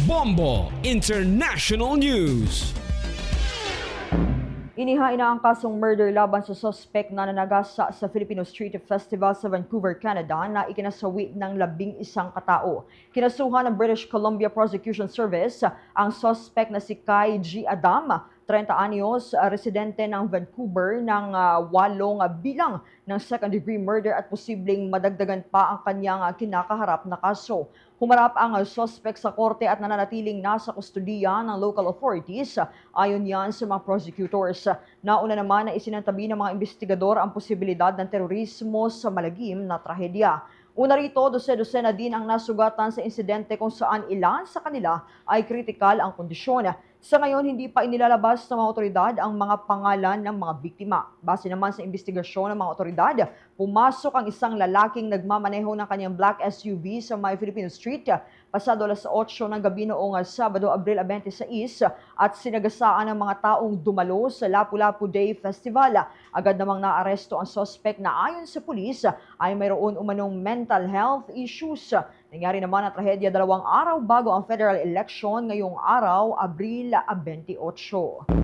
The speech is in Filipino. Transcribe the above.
Bombo International News. Inihain na ang kasong murder laban sa suspect na nanagasa sa Filipino Street Festival sa Vancouver, Canada na ikinasawi ng 11 katao. Kinasuhan ng British Columbia Prosecution Service ang suspect na si Kai G. Adam, 30 anyos, residente ng Vancouver ng 8 bilang ng second-degree murder at posibleng madagdagan pa ang kanyang kinakaharap na kaso. Humarap ang suspect sa korte at nananatiling nasa kustudiya ng local authorities. Ayon yan sa mga prosecutors. Nauna naman na isinantabi ng mga investigador ang posibilidad ng terorismo sa malagim na trahedya. Una rito, dose-dosena din ang nasugatan sa insidente kung saan ilan sa kanila ay kritikal ang kondisyon. Sa ngayon, hindi pa inilalabas ng mga otoridad ang mga pangalan ng mga biktima. Base naman sa investigasyon ng mga otoridad, pumasok ang isang lalaking nagmamaneho ng kanyang black SUV sa May Filipino Street pasado alas 8 ng gabi noong Sabado, Abril 26 at sinagasaan ng mga taong dumalo sa Lapu-Lapu Day Festival. Agad namang naaresto ang suspect na ayon sa pulis ay mayroon umanong mental health issues. Nangyari naman ang trahedya 2 araw bago ang federal election ngayong araw, Abril 28.